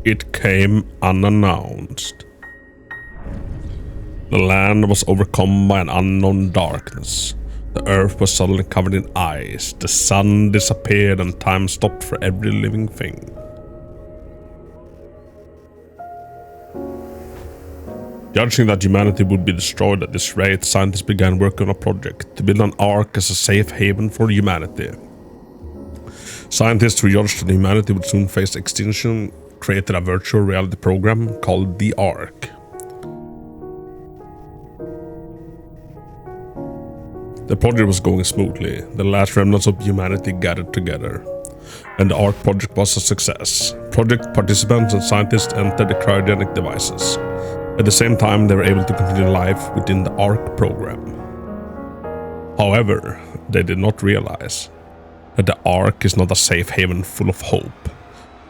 It came unannounced. The land was overcome by an unknown darkness. The earth was suddenly covered in ice. The sun disappeared and time stopped for every living thing. Judging that humanity would be destroyed at this rate, scientists began working on a project to build an ark as a safe haven for humanity. Scientists who judged that humanity would soon face extinction created a virtual reality program called the Ark. The project was going smoothly. The last remnants of humanity gathered together, and the Ark project was a success. Project participants and scientists entered the cryogenic devices. At the same time, they were able to continue life within the Ark program. However, they did not realize that the Ark is not a safe haven full of hope,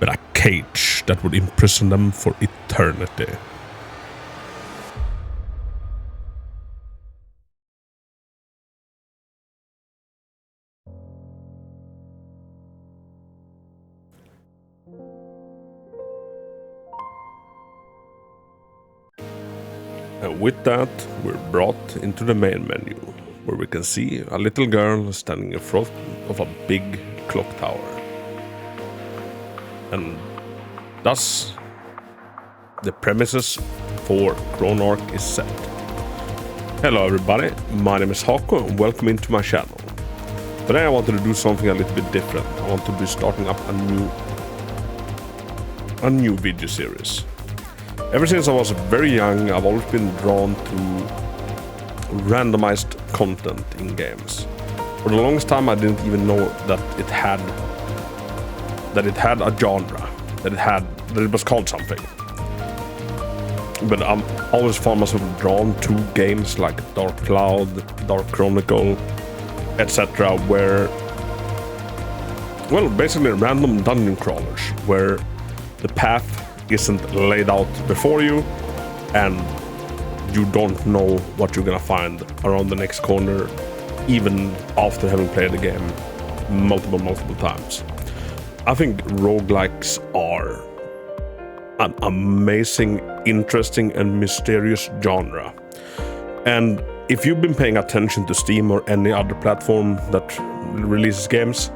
but a cage that would imprison them for eternity. And with that, we're brought into the main menu, where we can see a little girl standing in front of a big clock tower. And thus, the premises for Chrono Ark is set. Hello everybody, my name is Hako and welcome into my channel. Today I wanted to do something a little bit different. I want to be starting up a new video series. Ever since I was very young, I've always been drawn to randomized content in games. For the longest time, I didn't even know that it had a genre, that it was called something. But I'm always found myself drawn to games like Dark Cloud, Dark Chronicle, etc., where, well, basically random dungeon crawlers, where the path isn't laid out before you and you don't know what you're gonna find around the next corner, even after having played the game multiple times. I think roguelikes are an amazing, interesting and mysterious genre. And if you've been paying attention to Steam or any other platform that releases games,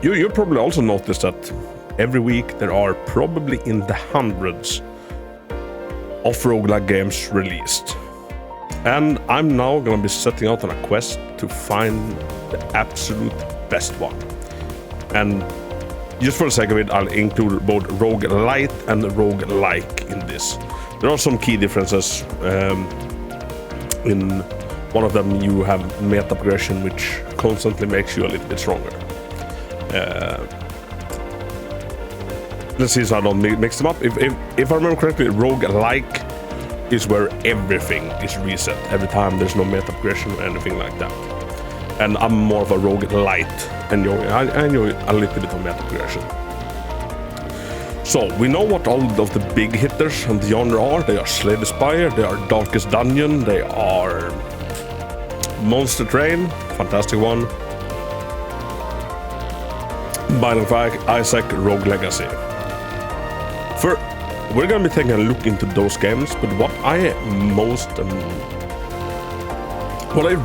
you probably also noticed that every week there are probably in the hundreds of roguelike games released. And I'm now gonna be setting out on a quest to find the absolute best one. And just for the sake of it, I'll include both roguelite and roguelike in this. There are some key differences. In one of them you have meta progression, which constantly makes you a little bit stronger. Let's see so I don't mix them up. If I remember correctly, roguelike is where everything is reset every time there's no meta progression or anything like that. And I'm more of a roguelite. I enjoy a little bit of meta progression. So we know what all of the big hitters and the genre are. They are Slay the Spire, they are Darkest Dungeon, they are Monster Train, fantastic one, Binding of Isaac, Rogue Legacy. We're gonna be taking a look into those games, but what I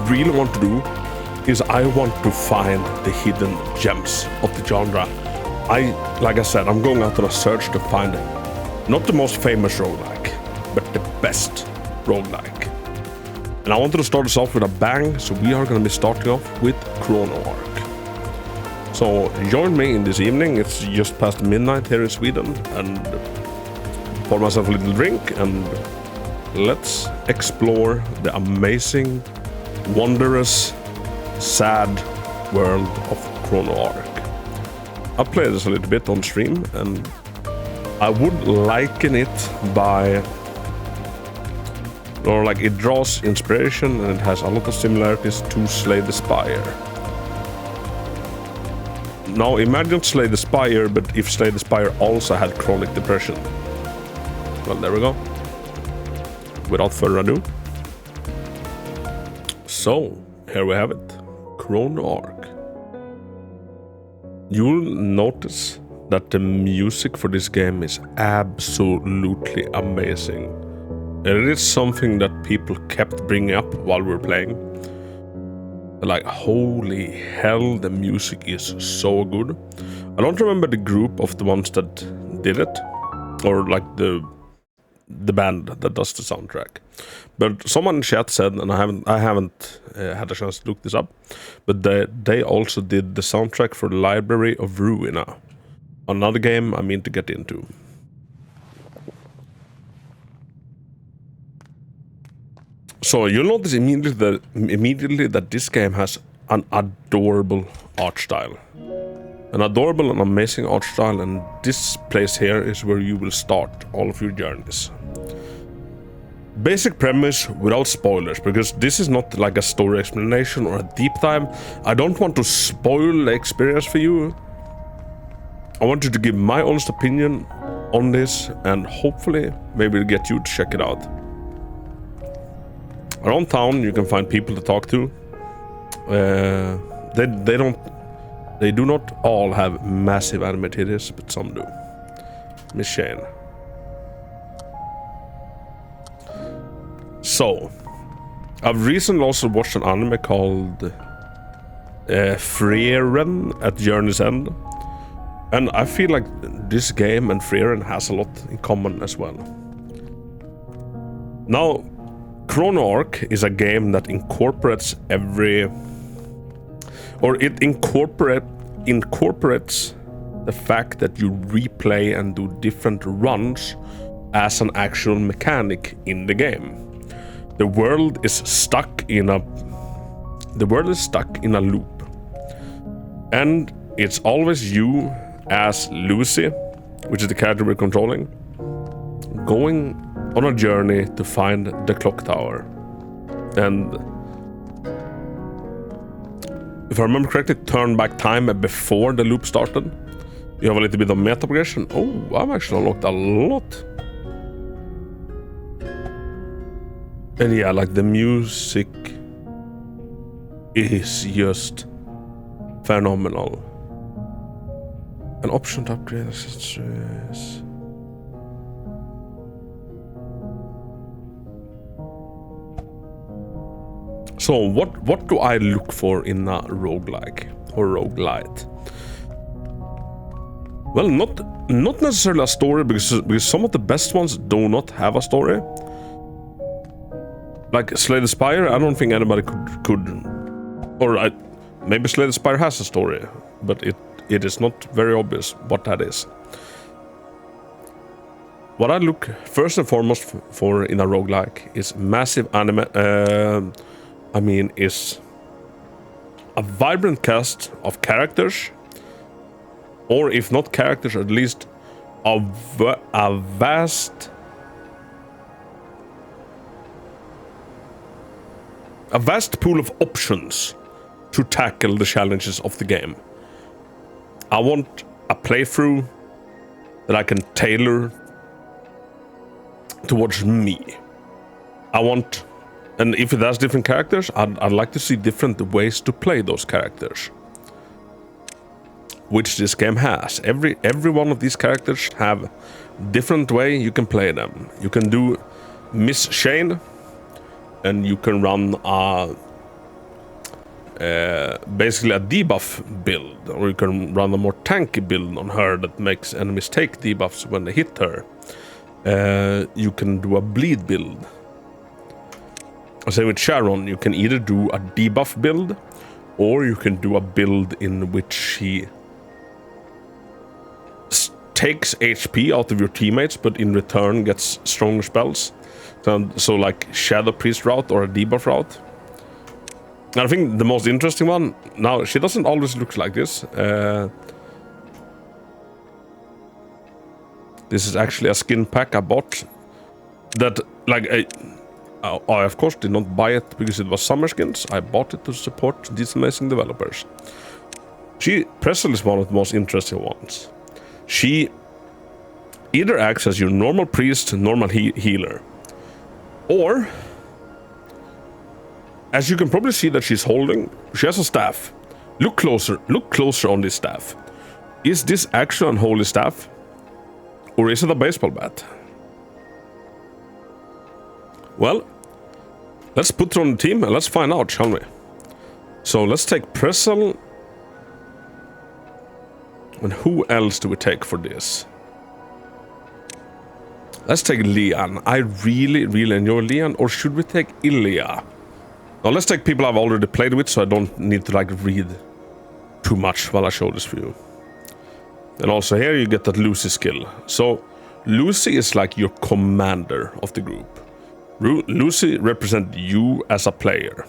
really want to do is I want to find the hidden gems of the genre. Like I said, I'm going out on a search to find not the most famous roguelike, but the best roguelike. And I wanted to start us off with a bang, so we are going to be starting off with Chrono Ark. So join me in this evening. It's just past midnight here in Sweden, and pour myself a little drink and let's explore the amazing, wondrous, sad world of Chrono Ark. I played this a little bit on stream and I would liken it by, or like it draws inspiration and it has a lot of similarities to Slay the Spire. Now imagine Slay the Spire, but if Slay the Spire also had chronic depression. Well, there we go. Without further ado. So, here we have it. Chrono Ark. You'll notice that the music for this game is absolutely amazing. And it is something that people kept bringing up while we were playing. Like, holy hell, the music is so good. I don't remember the group of the ones that did it, or like the band that does the soundtrack. But someone in chat said, and I haven't had a chance to look this up, but they also did the soundtrack for the Library of Ruina, another game I mean to get into. So you'll notice immediately that this game has an adorable art style. An adorable and amazing art style, and this place here is where you will start all of your journeys. Basic premise without spoilers, because this is not like a story explanation or a deep dive. I don't want to spoil the experience for you. I want you to give my honest opinion on this, and hopefully maybe get you to check it out. Around town you can find people to talk to. They do not all have massive anime titties, but some do. Miss Shane. So, I've recently also watched an anime called Frieren at Journey's End. And I feel like this game and Frieren has a lot in common as well. Now, Chrono Ark is a game that incorporates incorporates the fact that you replay and do different runs as an actual mechanic in the game. The world is stuck in a loop, and it's always you as Lucy, which is the character we're controlling, going on a journey to find the clock tower. And if I remember correctly, turn back time before the loop started. You have a little bit of meta progression. Oh, I've actually unlocked a lot. And yeah, like the music is just phenomenal. An option to upgrade accessories. So what do I look for in a roguelike or roguelite? Well, not necessarily a story, because some of the best ones do not have a story. Like Slay the Spire, I don't think anybody could maybe Slay the Spire has a story, but it is not very obvious what that is. What I look first and foremost for in a roguelike is massive is a vibrant cast of characters, or if not characters, at least a vast pool of options to tackle the challenges of the game. I want a playthrough that I can tailor towards me. And if it has different characters, I'd like to see different ways to play those characters, which this game has. Every one of these characters have different way you can play them. You can do Miss Shane, and you can run basically a debuff build, or you can run a more tanky build on her that makes enemies take debuffs when they hit her. You can do a bleed build. Same with Sharon, you can either do a debuff build, or you can do a build in which she takes HP out of your teammates, but in return gets stronger spells. So like Shadow Priest route or a debuff route. And I think the most interesting one, now she doesn't always look like this. This is actually a skin pack I bought. That I of course did not buy it because it was summer skins. I bought it to support these amazing developers. Presley is one of the most interesting ones. She either acts as your normal priest, normal healer, or, as you can probably see that she has a staff. Look closer on this staff. Is this actually unholy staff? Or is it a baseball bat? Well, let's put it on the team and let's find out, shall we? So let's take Pressel. And who else do we take for this? Let's take Leon. I really, really enjoy Leon. Or should we take Ilya? Now let's take people I've already played with, so I don't need to like read too much while I show this for you. And also here you get that Lucy skill. So Lucy is like your commander of the group. Lucy represents you as a player.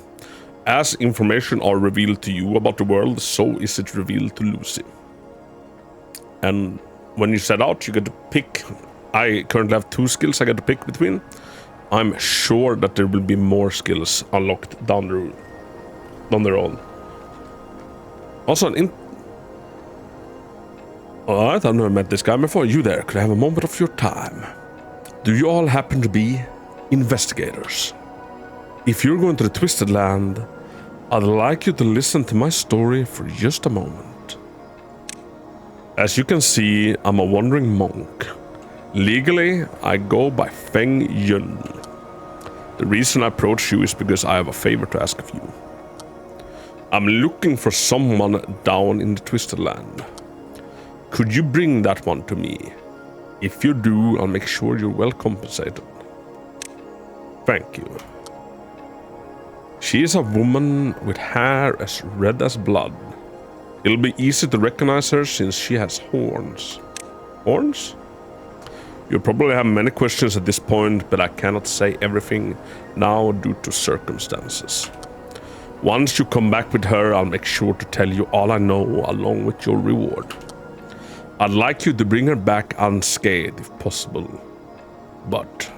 As information are revealed to you about the world, so is it revealed to Lucy. And when you set out, you get to pick. I currently have 2 skills I get to pick between. I'm sure that there will be more skills unlocked down the road. Also, alright, I've never met this guy before. You there, could I have a moment of your time? Do you all happen to be investigators? If you're going to the Twisted Land, I'd like you to listen to my story for just a moment. As you can see, I'm a wandering monk. Legally, I go by Feng Yun. The reason I approach you is because I have a favor to ask of you. I'm looking for someone down in the Twisted Land. Could you bring that one to me? If you do, I'll make sure you're well compensated. Thank you. She is a woman with hair as red as blood. It'll be easy to recognize her since she has horns. Horns? You probably have many questions at this point, but I cannot say everything now due to circumstances. Once you come back with her, I'll make sure to tell you all I know along with your reward. I'd like you to bring her back unscathed if possible. But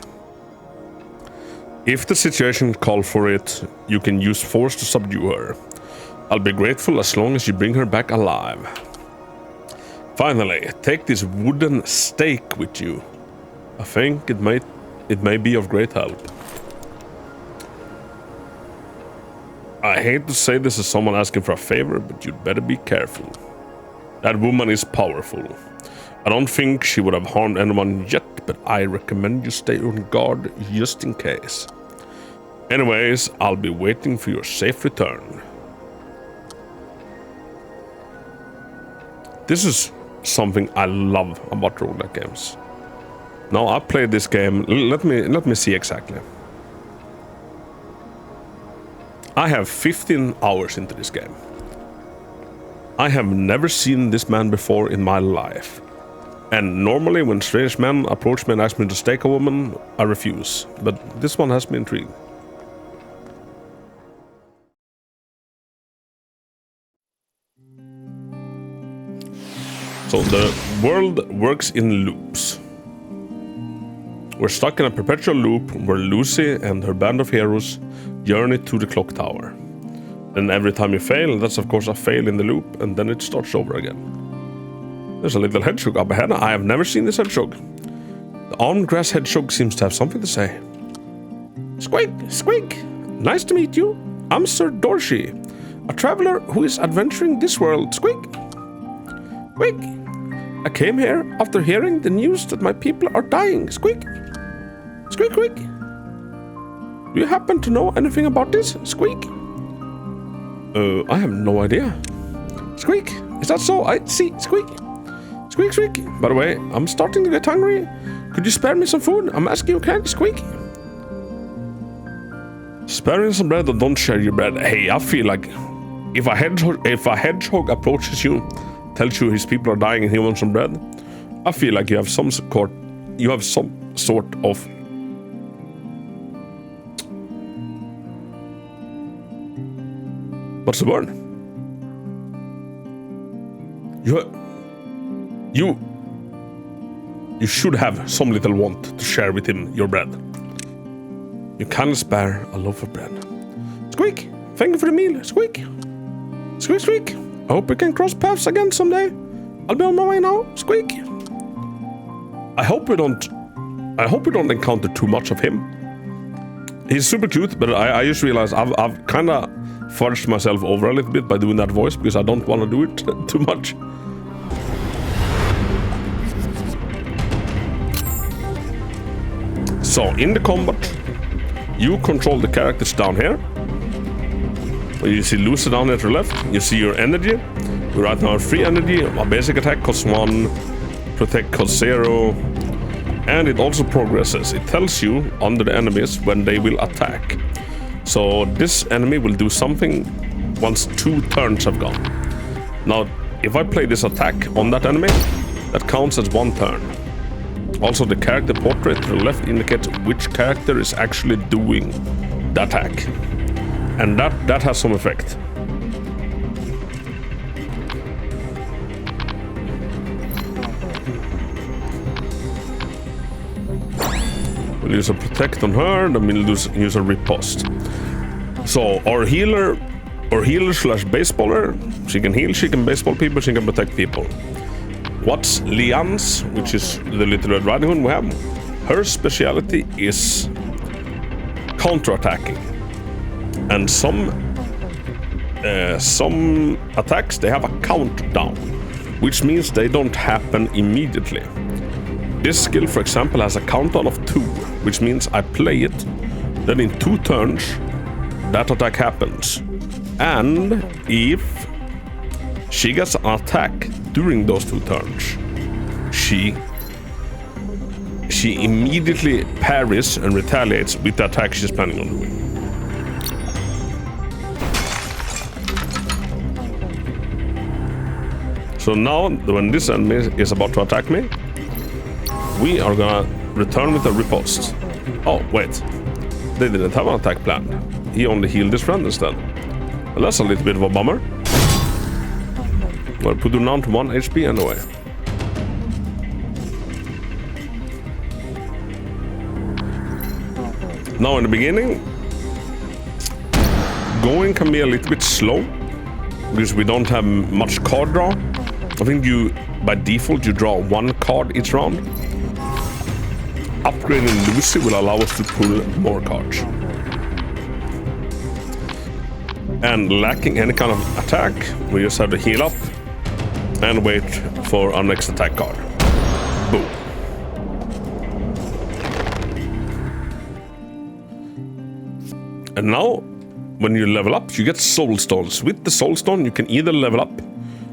if the situation calls for it, you can use force to subdue her. I'll be grateful as long as you bring her back alive. Finally, take this wooden stake with you. I think it may be of great help. I hate to say this as someone asking for a favor, but you'd better be careful. That woman is powerful. I don't think she would have harmed anyone yet, but I recommend you stay on guard just in case. Anyways, I'll be waiting for your safe return. This is something I love about roguelike games. Now I played this game. Let me see exactly. I have 15 hours into this game. I have never seen this man before in my life. And normally when strange men approach me and ask me to stake a woman, I refuse. But this one has me intrigued. So the world works in loops. We're stuck in a perpetual loop where Lucy and her band of heroes journey to the clock tower. Then every time you fail, that's of course a fail in the loop, and then it starts over again. There's a little hedgehog up ahead. I have never seen this hedgehog. The armed grass hedgehog seems to have something to say. Squeak, squeak! Nice to meet you. I'm Sir Dorsey, a traveler who is adventuring this world. Squeak! Squeak! I came here after hearing the news that my people are dying. Squeak! Squeak, squeak! Do you happen to know anything about this? Squeak! I have no idea. Squeak! Is that so? I see. Squeak! Squeak, squeak! By the way, I'm starting to get hungry. Could you spare me some food? I'm asking you kindly. Squeak! Sparing some bread or don't share your bread. Hey, I feel like if a hedgehog approaches you, tells you his people are dying and he wants some bread, I feel like you have some sort of what's the word? You should have some little want to share with him your bread. You can spare a loaf of bread. Squeak! Thank you for the meal. Squeak! Squeak, squeak! I hope we can cross paths again someday. I'll be on my way now. Squeak! I hope we don't encounter too much of him. He's super cute, but I just realized I've kind of fudged myself over a little bit by doing that voice because I don't want to do it too much. So in the combat, you control the characters down here. You see Lucy down here to the left. You see your energy. We right now have 3 energy. A basic attack costs 1, protect costs 0, and it also progresses. It tells you under the enemies when they will attack. So this enemy will do something once 2 turns have gone. Now, if I play this attack on that enemy, that counts as 1 turn. Also, the character portrait to the left indicates which character is actually doing the attack. And that has some effect. We'll use a protect on her, then we'll use a riposte. So our healer slash baseballer, she can heal, she can baseball people, she can protect people. What's Lian's, which is the Little Red Riding Hood we have, her speciality is counter-attacking. And some attacks, they have a countdown, which means they don't happen immediately. This skill, for example, has a countdown of 2, which means I play it, then in 2 turns, that attack happens. And if she gets an attack during those 2 turns, she immediately parries and retaliates with the attack she's planning on doing. So now, when this enemy is about to attack me, we are gonna return with a riposte. Oh, wait. They didn't have an attack planned. He only healed his friend instead. Well, that's a little bit of a bummer. Well, put him down to 1 HP anyway. Now, in the beginning, going can be a little bit slow because we don't have much card draw. I think by default, you draw 1 card each round. Upgrading Lucy will allow us to pull more cards. And lacking any kind of attack, we just have to heal up and wait for our next attack card. Boom. And now, when you level up, you get soul stones. With the soul stone, you can either level up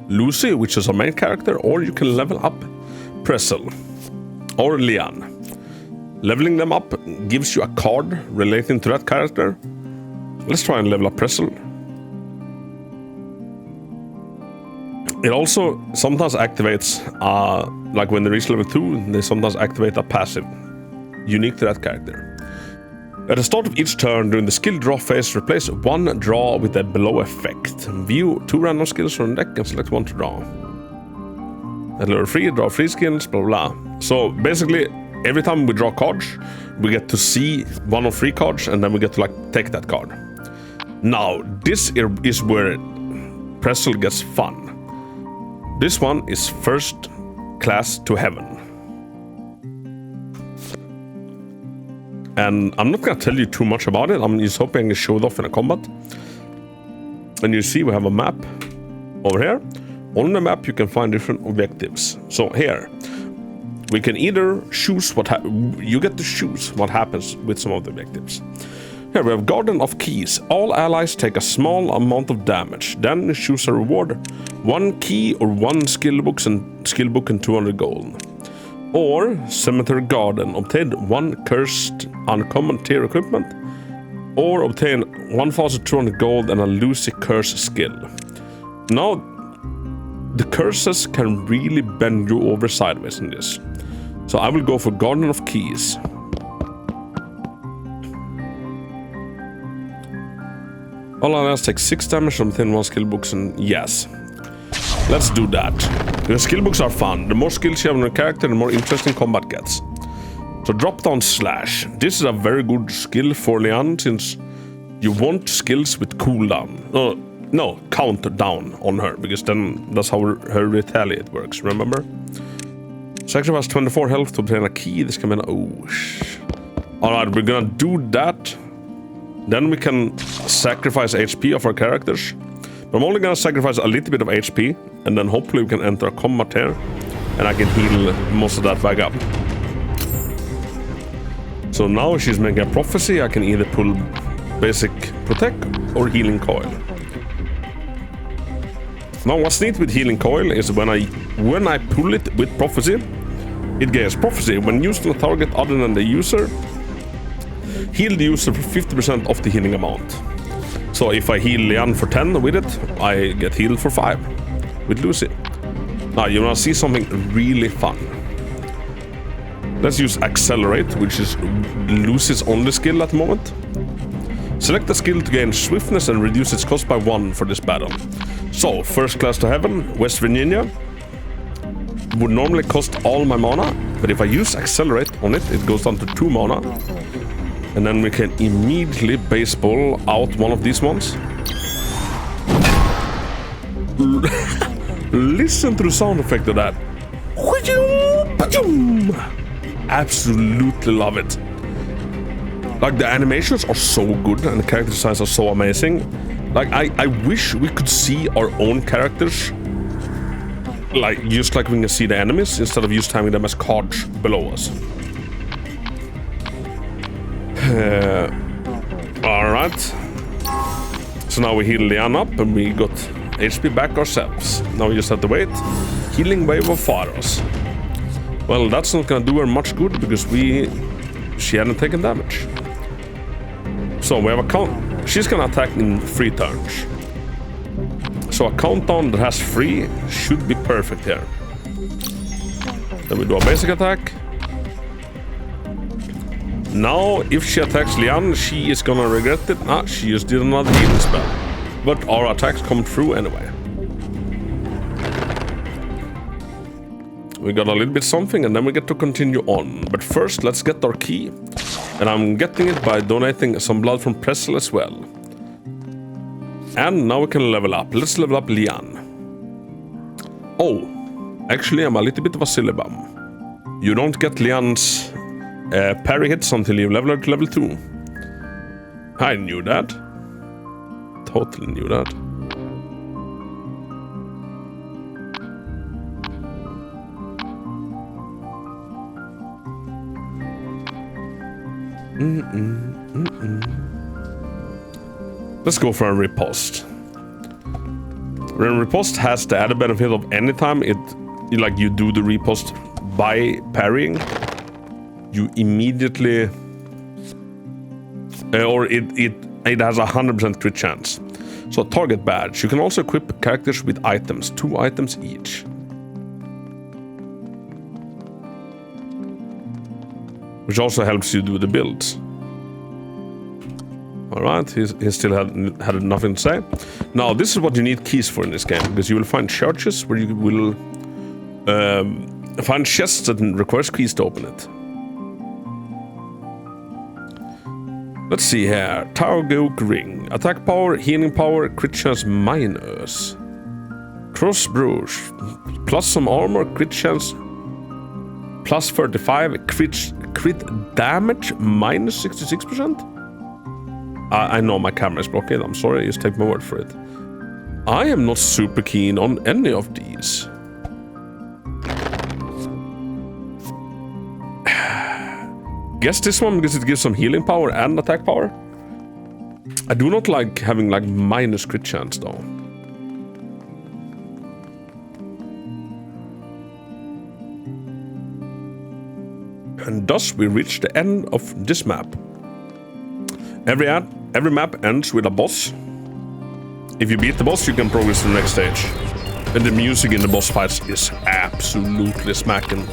Lucy, which is our main character, or you can level up Prezel or Lian. Leveling them up gives you a card relating to that character. Let's try and level up Prezel. It also sometimes activates, like when they reach level 2, they sometimes activate a passive unique to that character. At the start of each turn during the skill draw phase, replace 1 draw with a below effect. View 2 random skills from the deck and select 1 to draw. And level 3, draw 3 skills, blah blah. So basically, every time we draw cards, we get to see 1 of 3 cards, and then we get to take that card. Now, this is where Prezel gets fun. This one is first class to heaven. And I'm not gonna tell you too much about it. I'm just hoping I can show it off in a combat. And you see we have a map over here. On the map you can find different objectives. So here, we can either choose you get to choose what happens with some of the objectives. Here we have Garden of Keys. All allies take a small amount of damage. Then choose a reward. 1 key or 1 skill book and 200 gold. Or Cemetery Garden. Obtain 1 cursed uncommon tier equipment. Or obtain 1,200 gold and a Lucy curse skill. Now, the curses can really bend you over sideways in this. So I will go for Garden of Keys. All allies take 6 damage from within 1 skill books, and yes. Let's do that. The skill books are fun. The more skills you have on your character, the more interesting combat gets. So drop down slash. This is a very good skill for Lian, since you want skills with cooldown. No, countdown on her, because then that's how her retaliate works, remember? Sacrifice 24 health to obtain a key. This can be Alright, we're gonna do that. Then we can sacrifice HP of our characters. But I'm only gonna sacrifice a little bit of HP, and then hopefully we can enter a combat here, and I can heal most of that back up. So now she's making a prophecy. I can either pull basic protect or healing coil. Now what's neat with healing coil is when I pull it with prophecy, it gains prophecy when used on a target other than the user. Heal the user for 50% of the healing amount. So if I heal Lian for 10 with it, I get healed for 5 with Lucy. Now you wanna see something really fun. Let's use Accelerate, which is Lucy's only skill at the moment. Select the skill to gain swiftness and reduce its cost by 1 for this battle. So, first class to heaven, West Virginia. Would normally cost all my mana, but if I use Accelerate on it, it goes down to 2 mana. And then we can immediately baseball out one of these ones. Listen to the sound effect of that. Absolutely love it. Like, the animations are so good and the character designs are so amazing. Like, I wish we could see our own characters, like, just like we can see the enemies, instead of just having them as cards below us. Alright. So now we heal Lian up and we got HP back ourselves. Now we just have to wait. Healing wave of Pharos. Well, that's not gonna do her much good because she hadn't taken damage. So we have a count. She's gonna attack in 3 turns. So a countdown that has 3 should be perfect here. Then we do a basic attack. Now, if she attacks Lian, she is gonna regret it. She just did another healing spell. But our attacks come through anyway. We got a little bit something and then we get to continue on. But first, let's get our key. And I'm getting it by donating some blood from Pressel as well. And now we can level up. Let's level up Lian. Oh, actually I'm a little bit of a silly bum. You don't get Lian's parry hits until you level her to level 2. I knew that. Totally knew that. Let's go for a riposte. Riposte has the added benefit of anytime you do the riposte by parrying, you immediately it has a 100% crit chance. So target badge. You can also equip characters with items, 2 items each. Which also helps you do the builds. Alright, he still had nothing to say. Now, this is what you need keys for in this game, because you will find churches where you will find chests that requires keys to open it. Let's see here. Targook Ring. Attack power, healing power, crit chance minus. Cross Bruise. Plus some armor, crit chance plus 35, crit damage minus 66%? I know my camera is blocked. I'm sorry, just take my word for it. I am not super keen on any of these. Guess this one because it gives some healing power and attack power. I do not like having like minus crit chance though. And thus we reach the end of this map. Every map ends with a boss. If you beat the boss, you can progress to the next stage. And the music in the boss fights is absolutely smacking.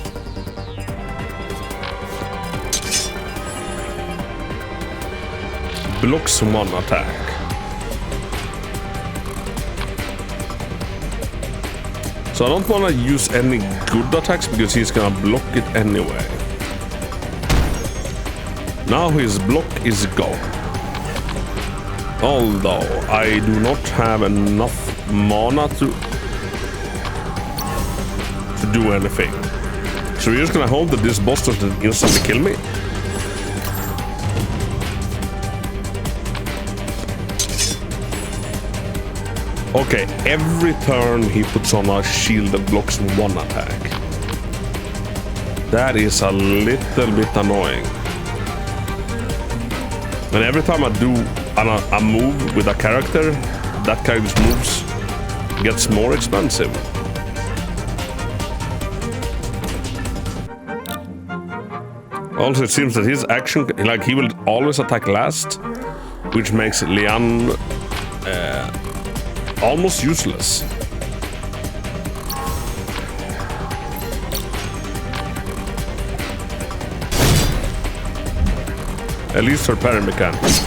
Blocks 1 attack. So I don't want to use any good attacks because he's gonna block it anyway. Now his block is gone. Although I do not have enough mana to do anything. So we're just gonna hope that this boss doesn't instantly kill me. Okay, every turn he puts on a shield that blocks 1 attack. That is a little bit annoying. And every time I do a move with a character, that character's moves gets more expensive. Also, it seems that his action, like he will always attack last, which makes Lian almost useless. At least her parry mechanics.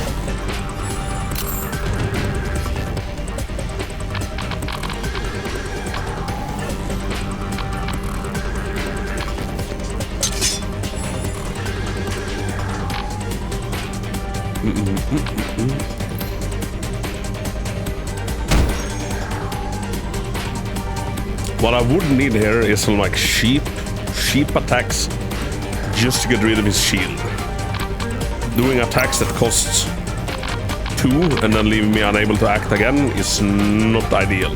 What I would need here is some like sheep attacks just to get rid of his shield. Doing attacks that costs 2 and then leaving me unable to act again is not ideal.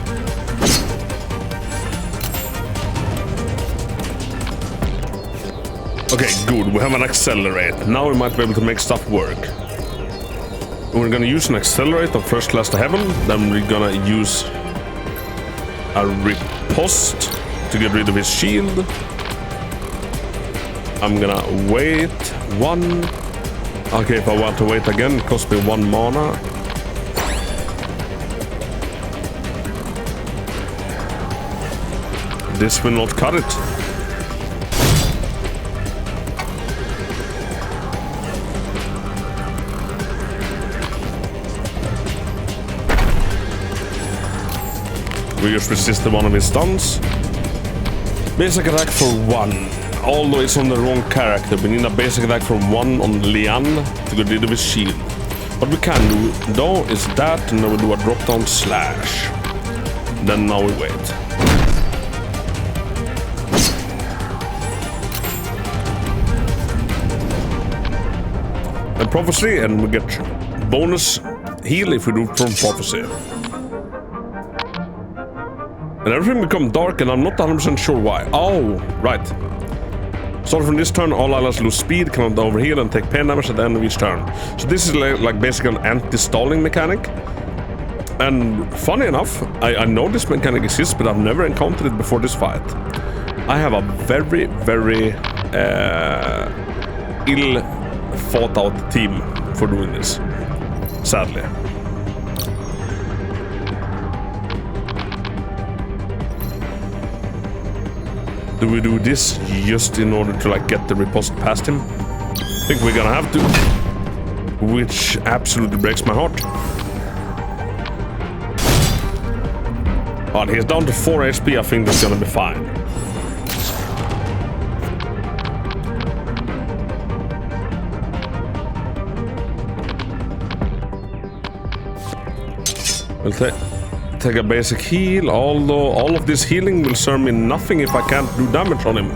Okay, good. We have an accelerate. Now we might be able to make stuff work. We're gonna use an accelerate of first class to heaven. Then we're gonna use a riposte to get rid of his shield. I'm gonna wait 1. Okay, if I want to wait again, it costs me 1 mana. This will not cut it. We just resisted one of his stuns. Basic attack for 1. Although it's on the wrong character, we need a basic attack from 1 on Lian to get rid of his shield. What we can do though is that, and then we do a drop down slash. Then now we wait. And prophecy, and we get bonus heal if we do from prophecy. And everything becomes dark, and I'm not 100% sure why. Oh, right. Starting from this turn, all allies lose speed, cannot overheal, and take pain damage at the end of each turn. So this is like basically an anti-stalling mechanic. And funny enough, I know this mechanic exists, but I've never encountered it before this fight. I have a very, very ill thought out team for doing this, sadly. Do we do this just in order to like get the riposte past him? I think we're gonna have to, which absolutely breaks my heart. But he's down to 4 HP. I think that's gonna be fine. We'll take a basic heal, although all of this healing will serve me nothing if I can't do damage on him.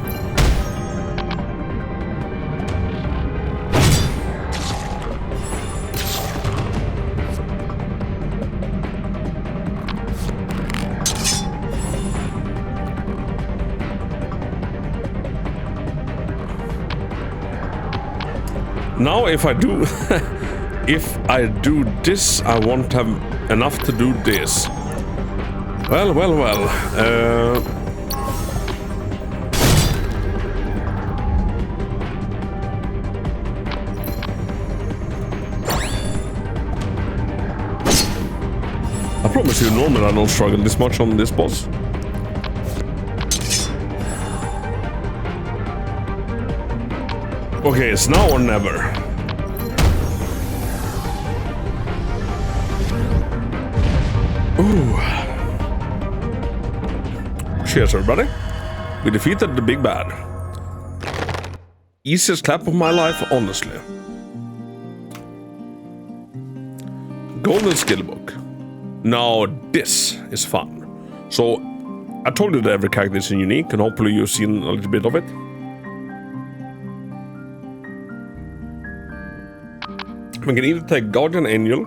Now if I do if I do this, I won't have enough to do this. Well. I promise you, normally I don't struggle this much on this boss. Okay, it's now or never. Ooh. Cheers, everybody. We defeated the big bad. Easiest clap of my life, honestly. Golden skill book. Now this is fun. So I told you that every character is unique, and hopefully you've seen a little bit of it. We can either take Guardian Angel,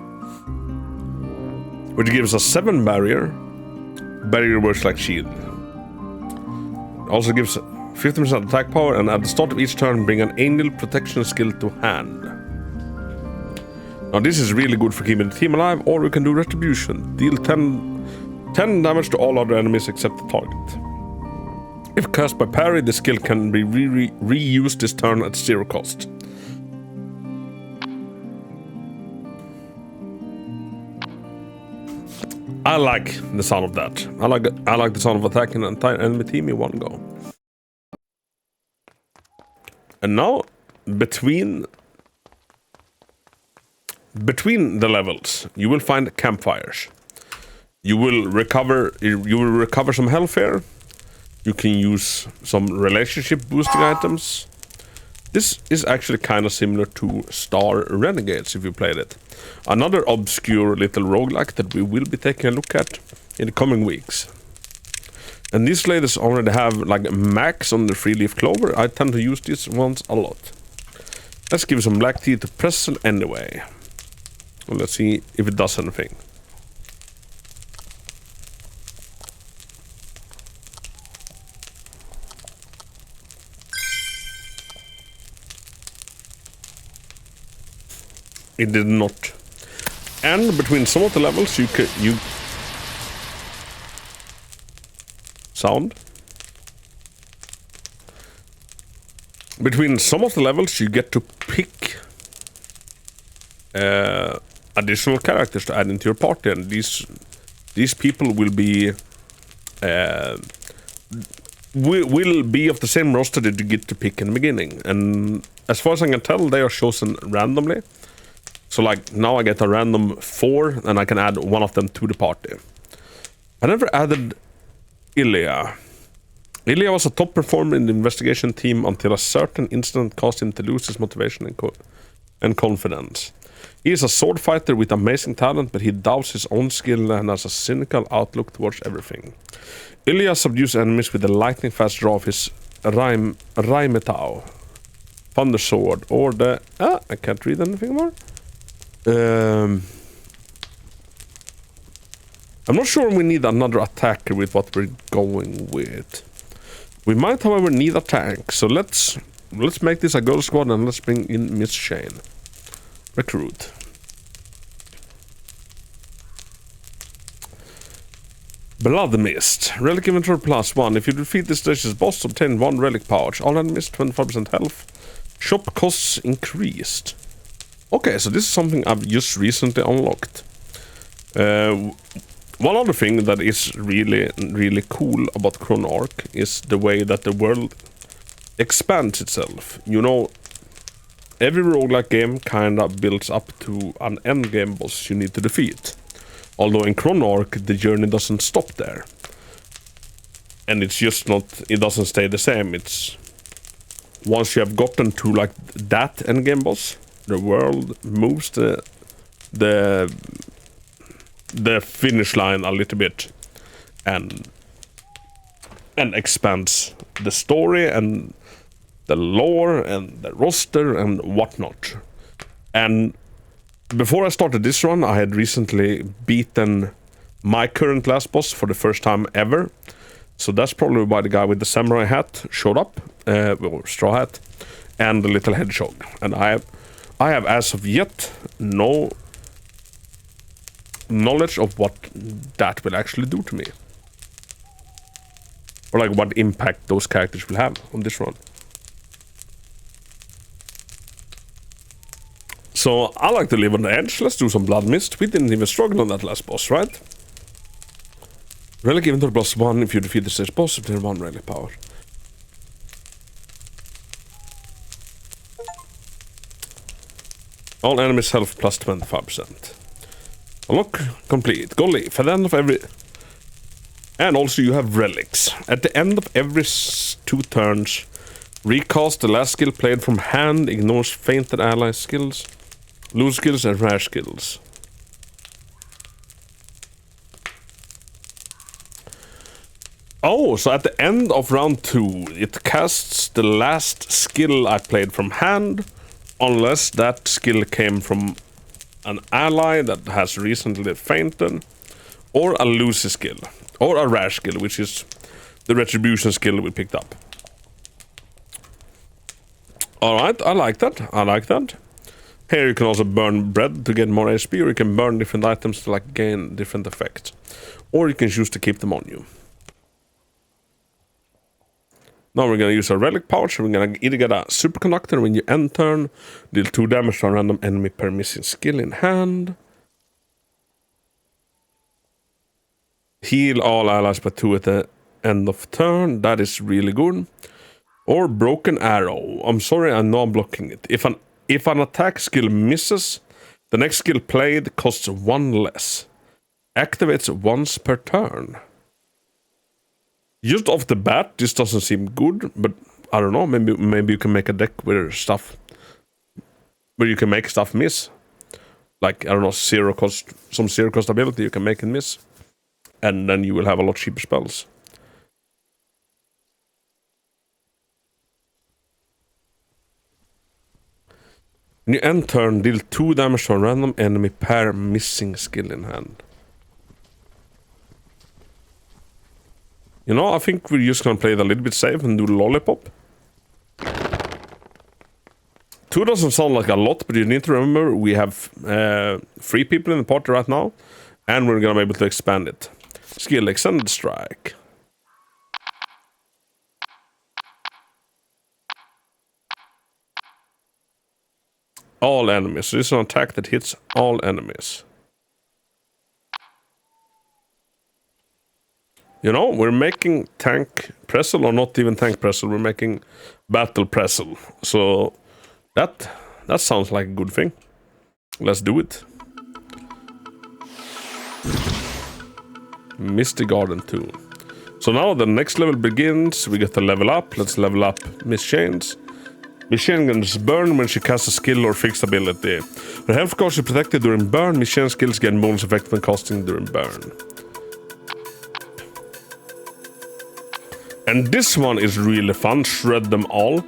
which gives us 7 barrier. Barrier works like shield. Also gives 50% attack power, and at the start of each turn bring an angel protection skill to hand. Now this is really good for keeping the team alive, or we can do retribution. Deal 10 damage to all other enemies except the target. If cast by parry, the skill can be reused this turn at 0 cost. I like the sound of that. I like the sound of attacking an entire enemy team in one go. And now, between the levels, you will find campfires. You will recover some health here. You can use some relationship boosting items. This is actually kind of similar to Star Renegades if you played it. Another obscure little roguelike that we will be taking a look at in the coming weeks. And these ladies already have like max on the 3-leaf clover. I tend to use these ones a lot. Let's give some black tea to present anyway. Well, let's see if it does anything. It did not. And between some of the levels you sound. Between some of the levels you get to pick additional characters to add into your party, and these people will be of the same roster that you get to pick in the beginning. And as far as I can tell, they are chosen randomly. So like now I get a random 4 and I can add one of them to the party. I never added Ilya. Ilya was a top performer in the investigation team until a certain incident caused him to lose his motivation and confidence. He is a sword fighter with amazing talent, but he doubts his own skill and has a cynical outlook towards everything. Ilya subdues enemies with the lightning fast draw of his Raimetao, Thunder Sword, or the... I can't read anything more. I'm not sure we need another attacker with what we're going with. We might, however, need a tank, so let's make this a gold squad and let's bring in Miss Shane. Recruit. Blood Mist. Relic inventory +1. If you defeat this stage's boss, obtain 1 relic pouch. All enemies 25% health. Shop costs increased. Okay, so this is something I've just recently unlocked. One other thing that is really cool about Chrono Ark is the way that the world expands itself. You know, every roguelike game kinda builds up to an end game boss you need to defeat. Although in Chrono Ark the journey doesn't stop there. And it's just not, it doesn't stay the same. It's once you have gotten to like that end game boss, the world moves the finish line a little bit and expands the story and the lore and the roster and whatnot. And before I started this run, I had recently beaten my current last boss for the first time ever. So that's probably why the guy with the samurai hat showed up, or straw hat, and the little hedgehog. And I have as of yet no knowledge of what that will actually do to me. Or like what impact those characters will have on this run. So I like to live on the edge. Let's do some Blood Mist. We didn't even struggle on that last boss, right? Relic inventory +1 if you defeat the stage boss, obtain 1 relic power. All enemies health +25%. Unlock complete. Go leave. At the end of every... And also you have relics. At the end of every 2 turns, recast the last skill played from hand, ignores fainted ally skills, loose skills and rare skills. Oh, so at the end of round 2, it casts the last skill I played from hand, unless that skill came from an ally that has recently fainted, or a loose skill, or a rare skill, which is the retribution skill we picked up. Alright, I like that. Here you can also burn bread to get more HP, or you can burn different items to like gain different effects. Or you can choose to keep them on you. Now we're gonna use a relic pouch. We're gonna either get a superconductor when you end turn, deal 2 damage to a random enemy per missing skill in hand. Heal all allies by 2 at the end of turn. That is really good. Or broken arrow. I'm sorry, I know I'm blocking it. If an attack skill misses, the next skill played costs 1 less. Activates once per turn. Just off the bat, this doesn't seem good, but I don't know. Maybe you can make a deck where you can make stuff miss. Like, I don't know, some zero cost ability you can make it miss. And then you will have a lot cheaper spells. When you end turn, deal 2 damage to a random enemy per missing skill in hand. You know, I think we're just gonna play it a little bit safe and do Lollipop. 2 doesn't sound like a lot, but you need to remember we have 3 people in the party right now, and we're gonna be able to expand it. Skill Extended Strike. All enemies. So this is an attack that hits all enemies. You know, we're making tank Pressel, or not even tank Pressel, we're making battle Pressel. So that sounds like a good thing. Let's do it. Misty Garden 2. So now the next level begins. We get to level up. Let's level up Miss Chains. Miss Chain gets burn when she casts a skill or fixed ability. Her health cost is protected during burn. Miss Chain skills get bonus effect when casting during burn. And this one is really fun. Shred them all.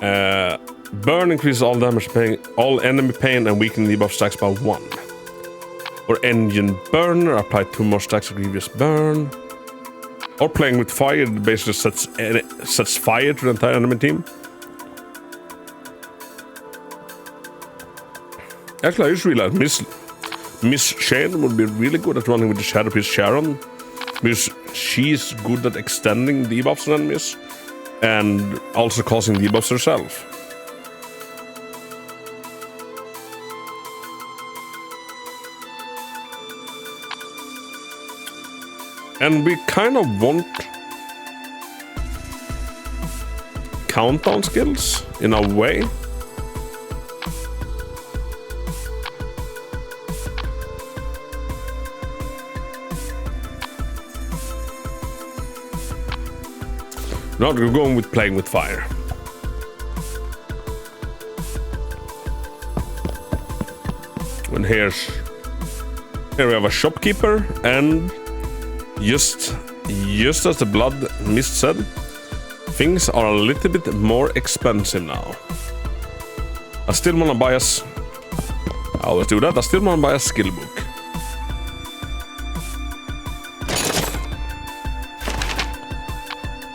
Burn increases all damage, all enemy pain, and weaken debuff stacks by 1. Or Engine Burner, apply 2 more stacks of Grievous Burn. Or playing with fire, basically sets fire to the entire enemy team. Actually, I just realized Miss Shane would be really good at running with the Shadow Piece Sharon, because she's good at extending debuffs on enemies and also causing debuffs herself. And we kind of want countdown skills in a way. Now we're going with playing with fire. And here we have a shopkeeper, and just as the Blood Mist said, things are a little bit more expensive now. I still wanna buy us. I always do that. I still wanna buy a skill book.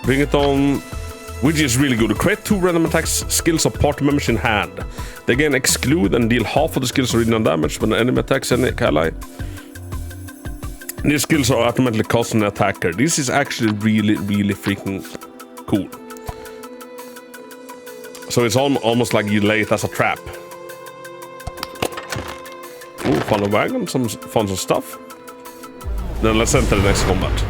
Bring it on, which is really good. Create 2 random attacks skills of party members in hand. They can exclude and deal half of the skill's original damage when the enemy attacks any ally. These skills are automatically cast on the attacker. This is actually really, really freaking cool. So it's almost like you lay it as a trap. Oh, fun wagon, some fun stuff. Then let's enter the next combat.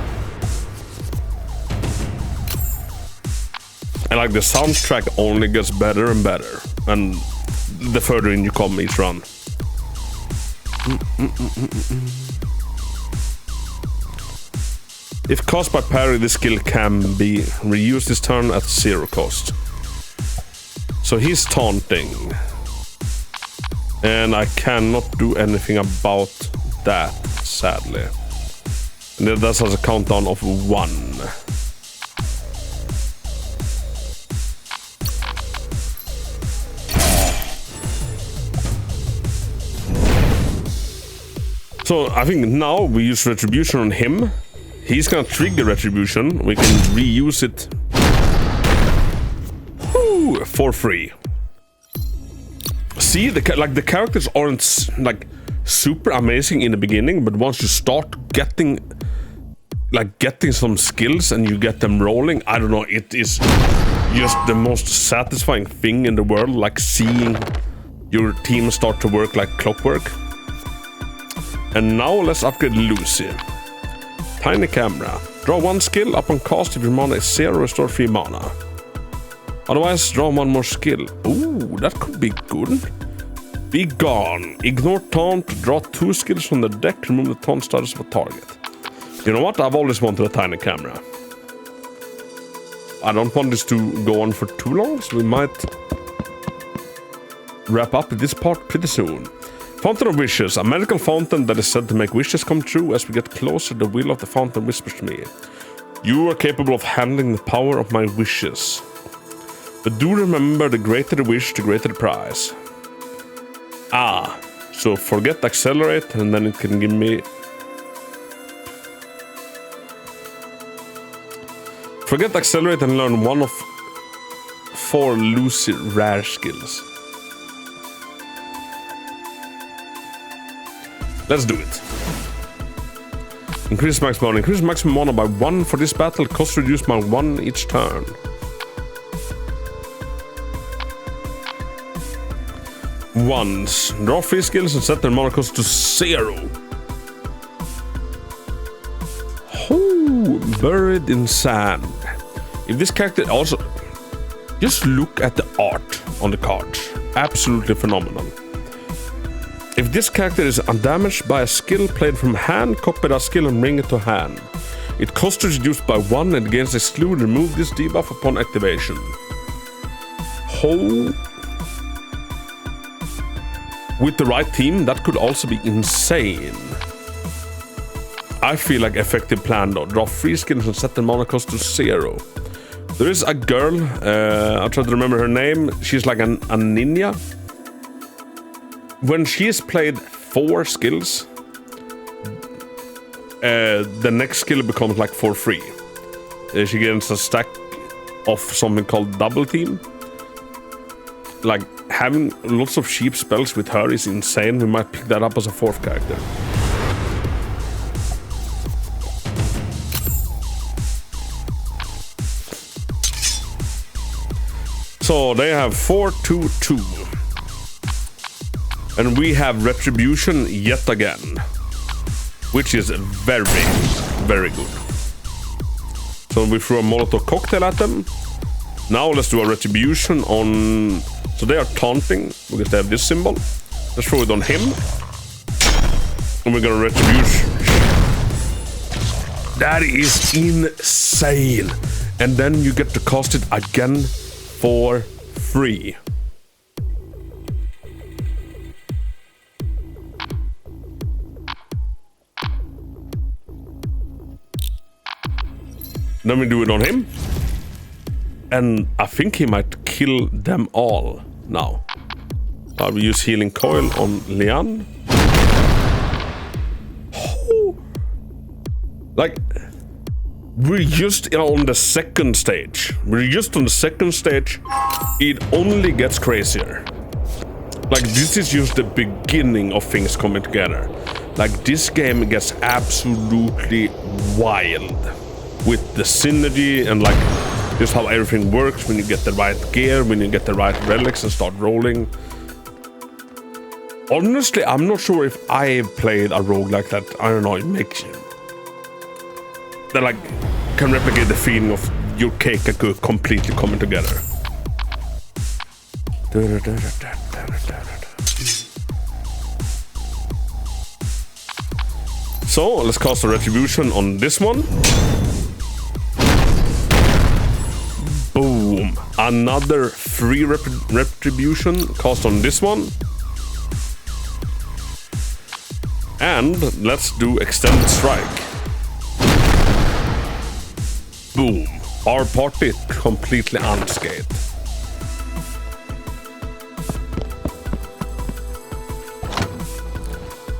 And like the soundtrack only gets better and better, and the further in you come each run. If cast by parry, this skill can be reused this turn at 0 cost. So he's taunting, and I cannot do anything about that, sadly. And that has a countdown of 1. So I think now we use Retribution on him. He's gonna trigger Retribution. We can reuse it for free. see the characters aren't like super amazing in the beginning, but once you start getting some skills and you get them rolling, I don't know, it is just the most satisfying thing in the world, like seeing your team start to work like clockwork. And now let's upgrade Lucy. Tiny camera. Draw 1 skill upon cast if your mana is 0, restore 3 mana. Otherwise, draw 1 more skill. Ooh, that could be good. Be gone. Ignore taunt. Draw 2 skills from the deck. Remove the taunt status of a target. You know what? I've always wanted a tiny camera. I don't want this to go on for too long, so we might wrap up this part pretty soon. Fountain of Wishes. A magical fountain that is said to make wishes come true. As we get closer, the will of the fountain whispers to me. You are capable of handling the power of my wishes. But do remember, the greater the wish, the greater the prize. Ah, so forget accelerate, and then it can give me... Forget accelerate and learn 1 of 4 Lucy rare skills. Let's do it. Increase maximum mana. Increase maximum mana by 1 for this battle. Cost reduced by 1 each turn. Once. Draw 3 skills and set their mana cost to 0. Oh, buried in sand. If this character also... Just look at the art on the cards. Absolutely phenomenal. If this character is undamaged by a skill played from hand, copy that skill and bring it to hand. It cost is reduced by 1 and gains exclude. Remove this debuff upon activation. Oh. With the right team, that could also be insane. I feel like effective plan though. Draw 3 skills and set the mana cost to 0. There is a girl, I'll try to remember her name. She's like a ninja. When she has played 4 skills, the next skill becomes like for free. She gets a stack of something called double team. Like having lots of cheap spells with her is insane. We might pick that up as a 4th character. So they have 4-2-2. And we have Retribution yet again. Which is very, very good. So we threw a Molotov cocktail at them. Now let's do a Retribution on... So they are taunting because they have this symbol. Let's throw it on him. And we're gonna Retribution. That is insane. And then you get to cast it again for free. Then we do it on him. And I think he might kill them all now. I will use Healing Coil on Lian. Oh. Like, we're just on the 2nd stage. It only gets crazier. Like, this is just the beginning of things coming together. Like, this game gets absolutely wild. With the synergy and like just how everything works when you get the right gear, when you get the right relics and start rolling. Honestly, I'm not sure if I played a rogue like that. I don't know, it makes you... That like can replicate the feeling of your cake completely coming together. So let's cast a Retribution on this one. Boom. Another free Retribution cast on this one. And let's do Extended Strike. Boom. Our party completely unscathed.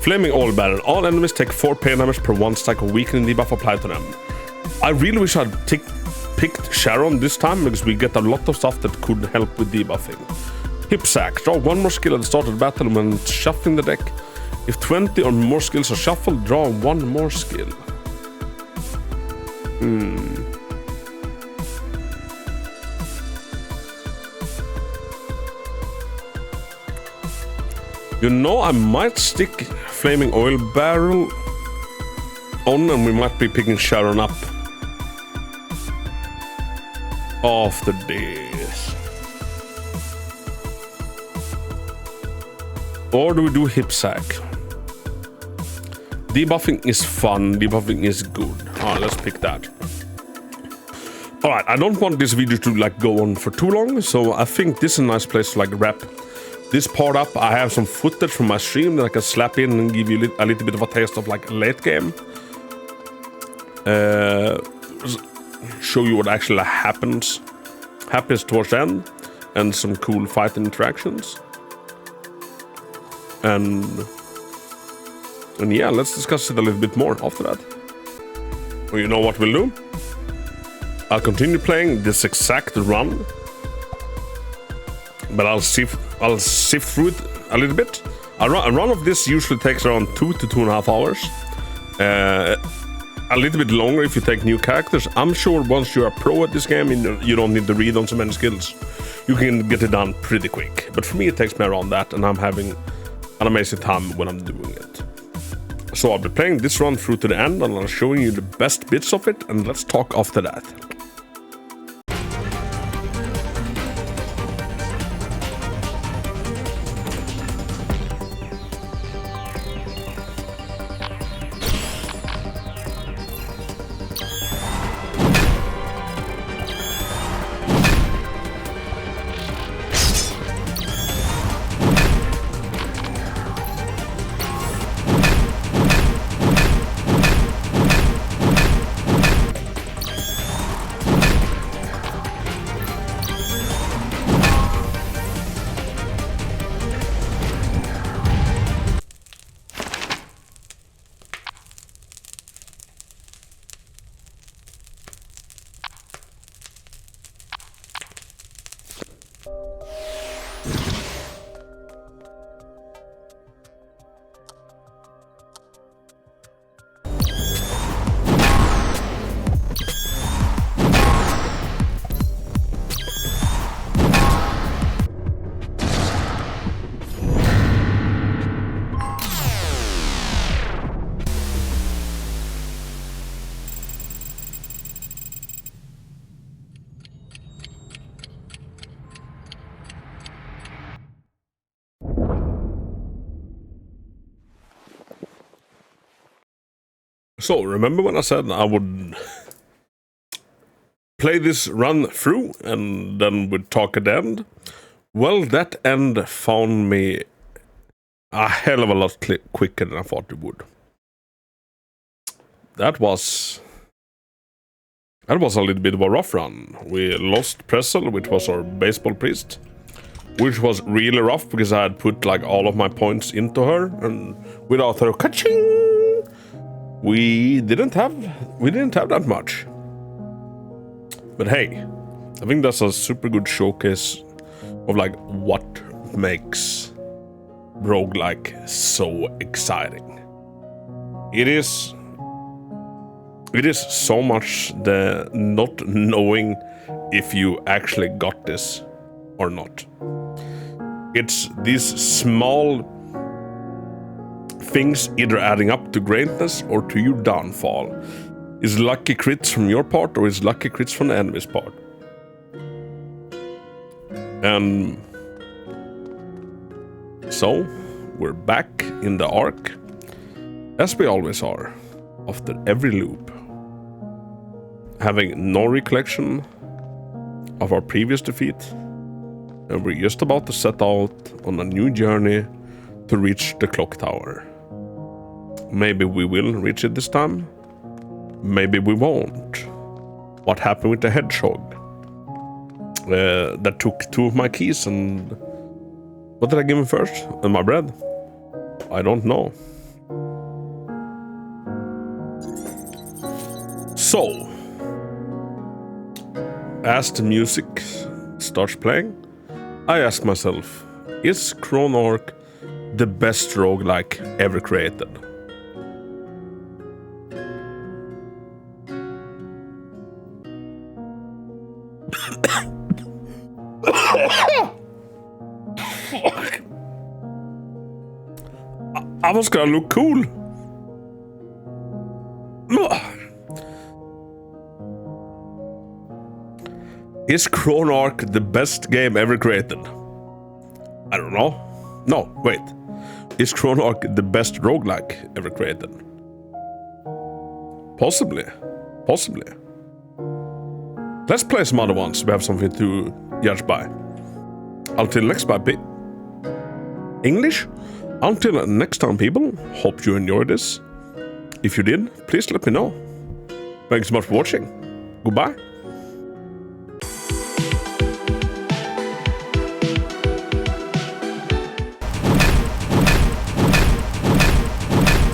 Flaming Oil Barrel. All enemies take 4 pain damage per 1 stack of weakening debuff applied to them. I really wish I'd picked Sharon this time because we get a lot of stuff that could help with debuffing. Hip sack. Draw one more skill at the start of the battle when shuffling the deck. If 20 or more skills are shuffled, draw one more skill. You know, I might stick Flaming Oil Barrel on and we might be picking Sharon up after this. Or do we do Hip Sack? Debuffing is fun, debuffing is good. Alright, let's pick that. Alright, I don't want this video to like go on for too long, so I think this is a nice place to like wrap this part up. I have some footage from my stream that I can slap in and give you a little bit of a taste of like late game. Show you what actually happens towards the end, and some cool fight interactions. And yeah, let's discuss it a little bit more after that. Well, you know what we'll do? I'll continue playing this exact run, but I'll sift through it a little bit. A run of this usually takes around 2 to 2.5 hours. A little bit longer if you take new characters. I'm sure once you're a pro at this game, you don't need to read on so many skills. You can get it done pretty quick. But for me, it takes me around that, and I'm having an amazing time when I'm doing it. So I'll be playing this run through to the end, and I'll showing you the best bits of it, and let's talk after that. So, remember when I said I would play this run through and then we'd talk at the end? Well, that end found me a hell of a lot quicker than I thought it would. That was a little bit of a rough run. We lost Pressel, which was our baseball priest, which was really rough because I had put like all of my points into her, and without her, ka-ching! We didn't have that much. But hey, I think that's a super good showcase of like what makes roguelike so exciting. It is so much the not knowing if you actually got this or not. It's these small things either adding up to greatness or to your downfall. Is lucky crits from your part or is lucky crits from the enemy's part? And so we're back in the Ark, as we always are, after every loop, having no recollection of our previous defeat, and we're just about to set out on a new journey to reach the clock tower. Maybe we will reach it this time. Maybe we won't. What happened with the hedgehog? That took 2 of my keys, and what did I give him first? And my bread? I don't know. So, as the music starts playing, I ask myself, is Chrono Ark the best roguelike ever created? I was gonna look cool. Is Chrono Ark the best game ever created? I don't know. No, wait. Is Chrono Ark the best roguelike ever created? Possibly. Possibly. Let's play some other ones. We have something to judge by. Until next time, English? Until next time, people. Hope you enjoyed this. If you did, please let me know. Thanks so much for watching. Goodbye.